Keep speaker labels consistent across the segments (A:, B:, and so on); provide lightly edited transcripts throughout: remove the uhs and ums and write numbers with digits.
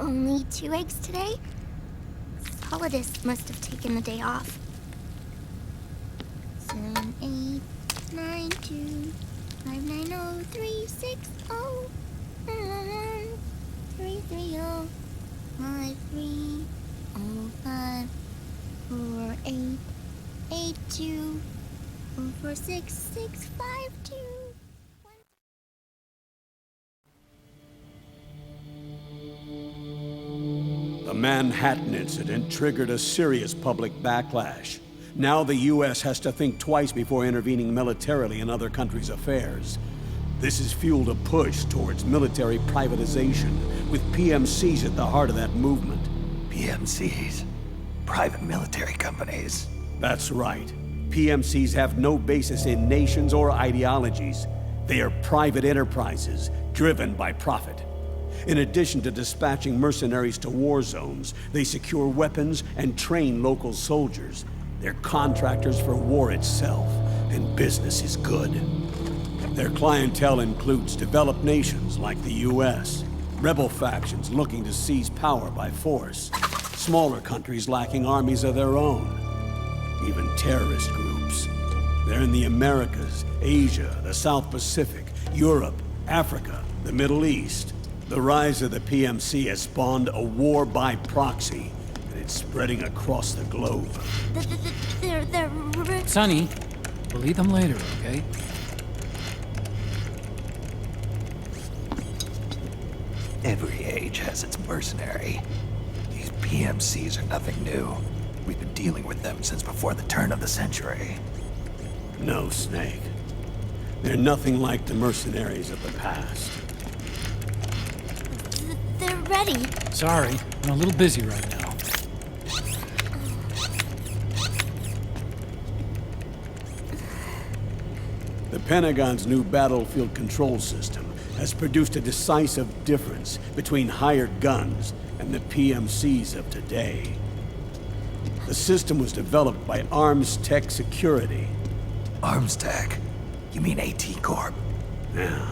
A: Only 2 eggs today? Solidus must have taken the day off. 7, 8, 9, 2, 5, 9, 0, 3, 6, 0, 3, 3, 0, 5, 3, 0, 5, 4, 8, 8, 2, 4, 4, 6, 6, 5, 2.
B: The Manhattan incident triggered a serious public backlash. Now the U.S. has to think twice before intervening militarily in other countries' affairs. This has fueled a push towards military privatization, with PMCs at the heart of that movement.
C: PMCs? Private military companies?
B: That's right. PMCs have no basis in nations or ideologies. They are private enterprises, driven by profit. In addition to dispatching mercenaries to war zones, they secure weapons and train local soldiers. They're contractors for war itself, and business is good. Their clientele includes developed nations like the US, rebel factions looking to seize power by force, smaller countries lacking armies of their own, even terrorist groups. They're in the Americas, Asia, the South Pacific, Europe, Africa, the Middle East. The rise of the PMC has spawned a war by proxy, and it's spreading across the globe.
D: Sonny, we'll eat them later, okay?
C: Every age has its mercenary. These PMCs are nothing new. We've been dealing with them since before the turn of the century.
B: No, Snake. They're nothing like the mercenaries of the past.
A: They're ready.
D: Sorry, I'm a little busy right now.
B: The Pentagon's new battlefield control system has produced a decisive difference between hired guns and the PMCs of today. The system was developed by Arms Tech Security.
C: Arms Tech? You mean AT Corp?
B: Yeah.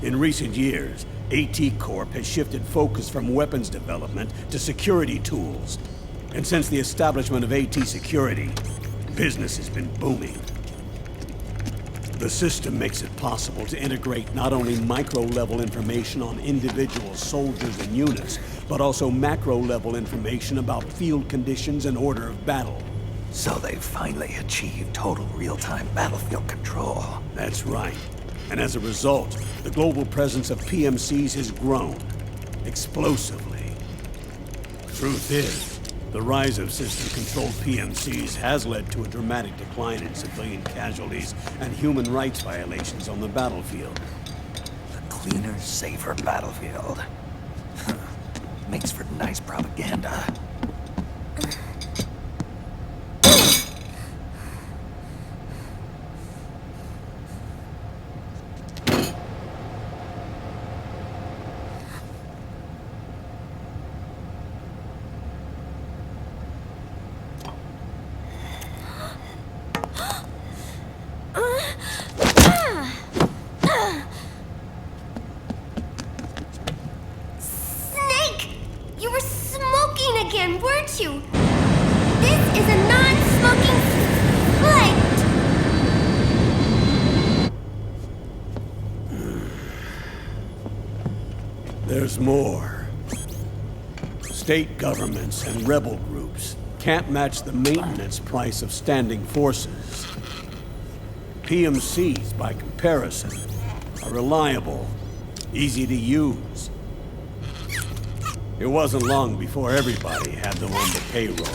B: In recent years, AT Corp has shifted focus from weapons development to security tools. And since the establishment of AT Security, business has been booming. The system makes it possible to integrate not only micro-level information on individual soldiers and units, but also macro-level information about field conditions and order of battle.
C: So they've finally achieved total real-time battlefield control.
B: That's right. And as a result, the global presence of PMCs has grown explosively. Truth is, the rise of system-controlled PMCs has led to a dramatic decline in civilian casualties and human rights violations on the battlefield.
C: A cleaner, safer battlefield. Makes for nice propaganda.
A: Weren't you? This is a non-smoking flight!
B: There's more. State governments and rebel groups can't match the maintenance price of standing forces. PMCs, by comparison, are reliable, easy to use. It wasn't long before everybody had them on the payroll.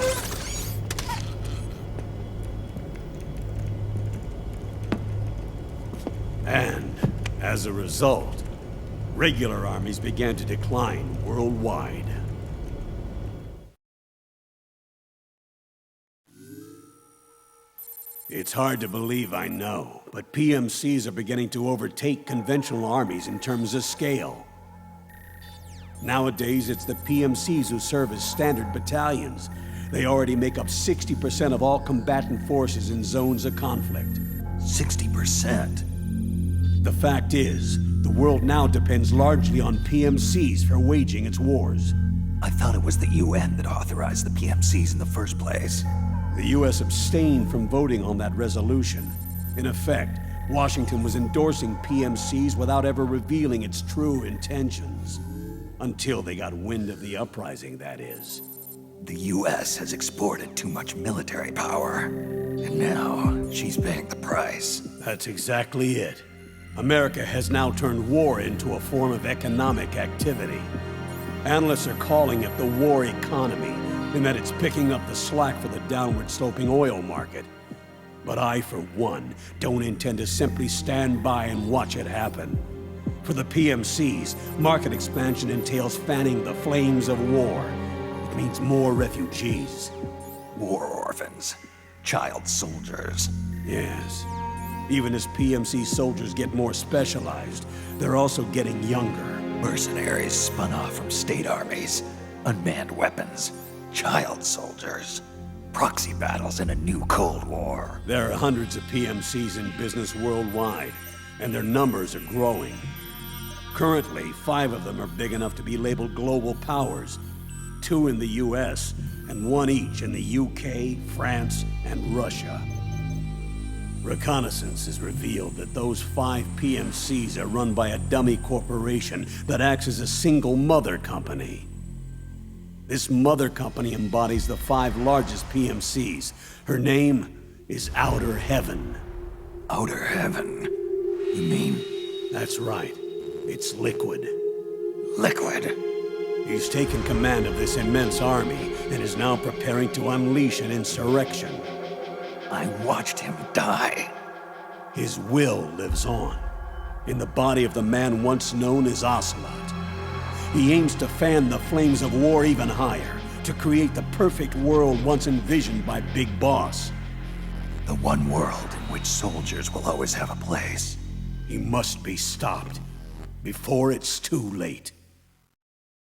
B: And, as a result, regular armies began to decline worldwide. It's hard to believe, I know, but PMCs are beginning to overtake conventional armies in terms of scale. Nowadays, it's the PMCs who serve as standard battalions. They already make up 60% of all combatant forces in zones of conflict.
C: 60%?
B: The fact is, the world now depends largely on PMCs for waging its wars.
C: I thought it was the UN that authorized the PMCs in the first place.
B: The U.S. abstained from voting on that resolution. In effect, Washington was endorsing PMCs without ever revealing its true intentions. Until they got wind of the uprising, that is.
C: The US has exported too much military power, and now she's paying the price.
B: That's exactly it. America has now turned war into a form of economic activity. Analysts are calling it the war economy, in that it's picking up the slack for the downward-sloping oil market. But I, for one, don't intend to simply stand by and watch it happen. For the PMCs, market expansion entails fanning the flames of war. It means more refugees.
C: War orphans. Child soldiers.
B: Yes. Even as PMC soldiers get more specialized, they're also getting younger.
C: Mercenaries spun off from state armies. Unmanned weapons. Child soldiers. Proxy battles in a new Cold War.
B: There are hundreds of PMCs in business worldwide, and their numbers are growing. Currently, 5 of them are big enough to be labeled global powers, 2 in the US, and 1 each in the UK, France, and Russia. Reconnaissance has revealed that those 5 PMCs are run by a dummy corporation that acts as a single mother company. This mother company embodies the 5 largest PMCs. Her name is Outer Heaven.
C: Outer Heaven? You mean?
B: That's right. It's Liquid.
C: Liquid?
B: He's taken command of this immense army and is now preparing to unleash an insurrection.
C: I watched him die.
B: His will lives on, in the body of the man once known as Ocelot. He aims to fan the flames of war even higher, to create the perfect world once envisioned by Big Boss.
C: The one world in which soldiers will always have a place.
B: He must be stopped, before it's too late.